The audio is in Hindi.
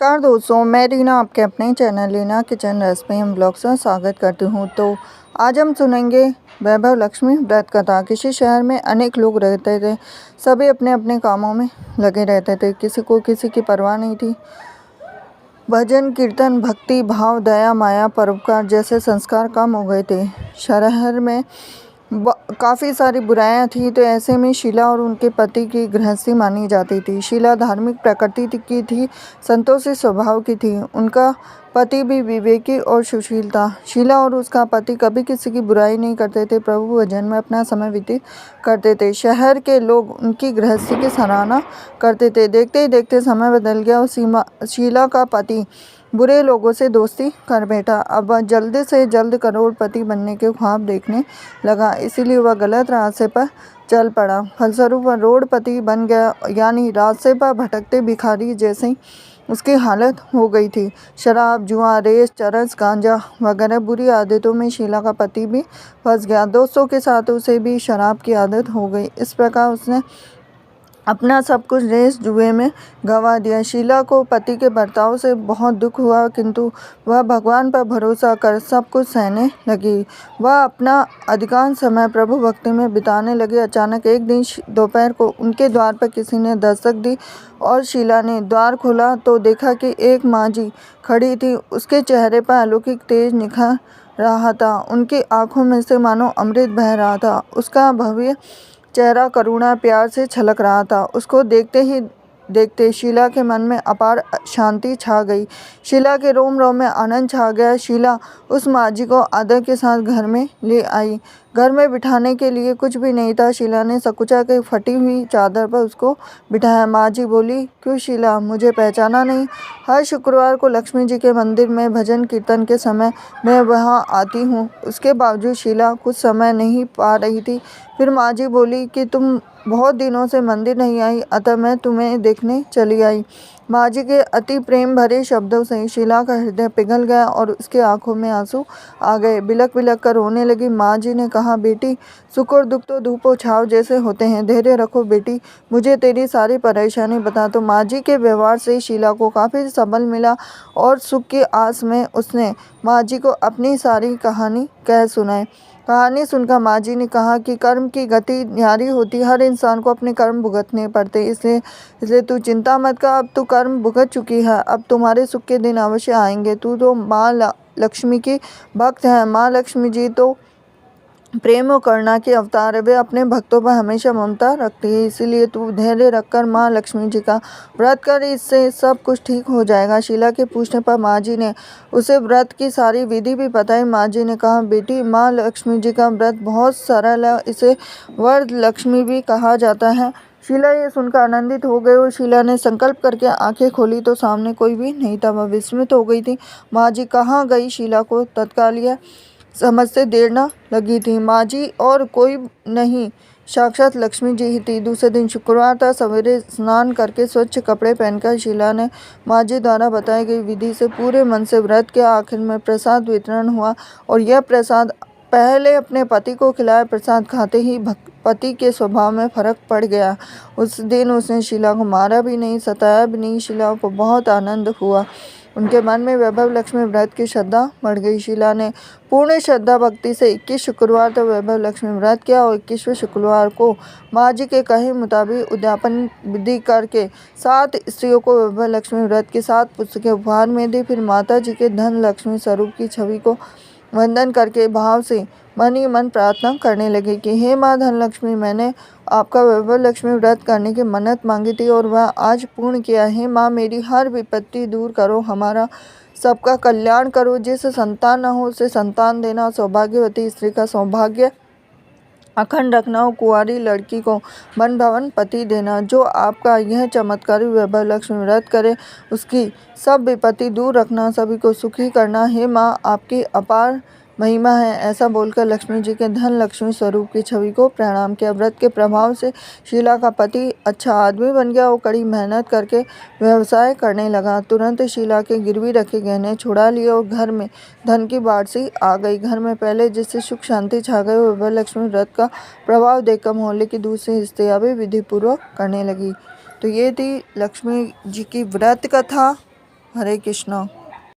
नमस्कार दोस्तों, मैं रीना आपके अपने channel Reena kitchen recipe and blogs में स्वागत करती हूँ। तो आज हम सुनेंगे वैभव लक्ष्मी व्रत कथा। किसी शहर में अनेक लोग रहते थे। सभी अपने अपने कामों में लगे रहते थे। किसी को किसी की परवाह नहीं थी। भजन कीर्तन भक्ति भाव दया माया परोपकार जैसे संस्कार कम हो गए थे। शहर में काफ़ी सारी बुराइयां थी। तो ऐसे में शीला और उनके पति की गृहस्थी मानी जाती थी। शीला धार्मिक प्रकृति की थी, संतोषी स्वभाव की थी। उनका पति भी विवेकी और सुशील था। शीला और उसका पति कभी किसी की बुराई नहीं करते थे। प्रभु भजन में अपना समय व्यतीत करते थे। शहर के लोग उनकी गृहस्थी की सराहना करते थे। देखते ही देखते समय बदल गया और शीला का पति बुरे लोगों से दोस्ती कर बैठा। अब वह जल्द से जल्द करोड़पति बनने के ख्वाब देखने लगा, इसीलिए वह गलत रास्ते पर चल पड़ा। फलस्वरूप वह रोडपति बन गया, यानी रास्ते पर भटकते भिखारी जैसी उसकी हालत हो गई थी। शराब जुआ रेस चरस गांजा वगैरह बुरी आदतों में शीला का पति भी फंस गया। दोस्तों के साथ उसे भी शराब की आदत हो गई। इस प्रकार उसने अपना सब कुछ रेस जुए में गंवा दिया। शीला को पति के बर्ताव से बहुत दुख हुआ, किंतु वह भगवान पर भरोसा कर सब कुछ सहने लगी। वह अपना अधिकांश समय प्रभु भक्ति में बिताने लगी। अचानक एक दिन दोपहर को उनके द्वार पर किसी ने दस्तक दी और शीला ने द्वार खोला तो देखा कि एक माँ जी खड़ी थी। उसके चेहरे पर अलौकिक तेज निखर रहा था। उनकी आंखों में से मानो अमृत बह रहा था। उसका भव्य चेहरा करुणा प्यार से छलक रहा था। उसको देखते ही देखते शीला के मन में अपार शांति छा गई। शीला के रोम रोम में आनंद छा गया। शीला उस माँ जी को आदर के साथ घर में ले आई। घर में बिठाने के लिए कुछ भी नहीं था। शीला ने सकुचा के फटी हुई चादर पर उसको बिठाया। माँ जी बोली, क्यों शीला, मुझे पहचाना नहीं? हर शुक्रवार को लक्ष्मी जी के मंदिर में भजन कीर्तन के समय मैं वहाँ आती हूँ। उसके बावजूद शीला कुछ समय नहीं पा रही थी। फिर माँ जी बोली कि तुम बहुत दिनों से मंदिर नहीं आई, अतः मैं तुम्हें देखने चली आई। माँ जी के अति प्रेम भरे शब्दों से शीला का हृदय पिघल गया और उसके आंखों में आंसू आ गए। बिलक बिलक कर रोने लगी। माँ जी ने कहा, बेटी, सुख और दुख तो धूप और छाव जैसे होते हैं। धैर्य रखो बेटी, मुझे तेरी सारी परेशानी बता। तो माँ जी के व्यवहार से शीला को काफ़ी सबल मिला और सुख की आस में उसने माँ जी को अपनी सारी कहानी कह सुनाई। कहानी सुनकर माँ जी ने कहा कि कर्म की गति न्यारी होती, हर इंसान को अपने कर्म भुगतने पड़ते। इसलिए तू चिंता मत कर, अब तू कर्म भुगत चुकी है, अब तुम्हारे सुख के दिन अवश्य आएंगे। तू तो माँ लक्ष्मी की भक्त है। माँ लक्ष्मी जी तो प्रेम और करुणा के अवतार है। वे अपने भक्तों पर हमेशा ममता रखती है। इसीलिए तू धैर्य रखकर माँ लक्ष्मी जी का व्रत कर, इससे सब कुछ ठीक हो जाएगा। शीला के पूछने पर माँ जी ने उसे व्रत की सारी विधि भी बताई। माँ जी ने कहा, बेटी, माँ लक्ष्मी जी का व्रत बहुत सरल है, इसे वर लक्ष्मी भी कहा जाता है। शीला ये सुनकर आनंदित हो गई और शीला ने संकल्प करके आंखें खोली तो सामने कोई भी नहीं था। वह विस्मित हो गई थी। माँ जी कहाँ गई? शीला को तत्काल यह समझते देर न लगी थी। माँ जी और कोई नहीं, साक्षात लक्ष्मी जी ही थी। दूसरे दिन शुक्रवार था। सवेरे स्नान करके स्वच्छ कपड़े पहनकर शीला ने माँ जी द्वारा बताई गई विधि से पूरे मन से व्रत किया। आखिर में प्रसाद वितरण हुआ और यह प्रसाद पहले अपने पति को खिलाया। प्रसाद खाते ही पति के स्वभाव में फर्क पड़ गया। उस दिन उसने शीला को मारा भी नहीं, सताया भी नहीं। शीला को बहुत आनंद हुआ। उनके मन में वैभव लक्ष्मी व्रत की श्रद्धा बढ़ गई। शीला ने पूर्ण श्रद्धा भक्ति से 21 शुक्रवार तक वैभव लक्ष्मी व्रत किया और 21वें शुक्रवार को माँ जी के कहे मुताबिक उद्यापन विधि करके 7 स्त्रियों को वैभव लक्ष्मी व्रत की 7 पुस्तकें उपहार में दी। फिर माता जी के धन लक्ष्मी स्वरूप की छवि को वंदन करके भाव से मन ही मन प्रार्थना करने लगे कि हे माँ धनलक्ष्मी, मैंने आपका वैभव लक्ष्मी व्रत करने की मन्नत मांगी थी और वह आज पूर्ण किया है। माँ, मेरी हर विपत्ति दूर करो, हमारा सबका कल्याण करो। जिसे संतान न हो उसे संतान देना, सौभाग्यवती स्त्री का सौभाग्य अखंड रखना और कुंवारी लड़की को मन भवन पति देना। जो आपका यह चमत्कारी वैभव लक्ष्मी व्रत करे उसकी सब विपत्ति दूर रखना, सभी को सुखी करना। हे माँ, आपकी अपार महिमा है। ऐसा बोलकर लक्ष्मी जी के धन लक्ष्मी स्वरूप की छवि को प्रणाम किया। व्रत के प्रभाव से शीला का पति अच्छा आदमी बन गया और कड़ी मेहनत करके व्यवसाय करने लगा। तुरंत शीला के गिरवी रखे गहने छुड़ा लिए और घर में धन की बाढ़ सी आ गई। घर में पहले जिससे सुख शांति छा गई, वैभव लक्ष्मी व्रत का प्रभाव देखकर मोहल्ले की दूसरी स्त्रियां भी विधि पूर्वक करने लगी। तो ये थी लक्ष्मी जी की व्रत कथा। हरे कृष्णा।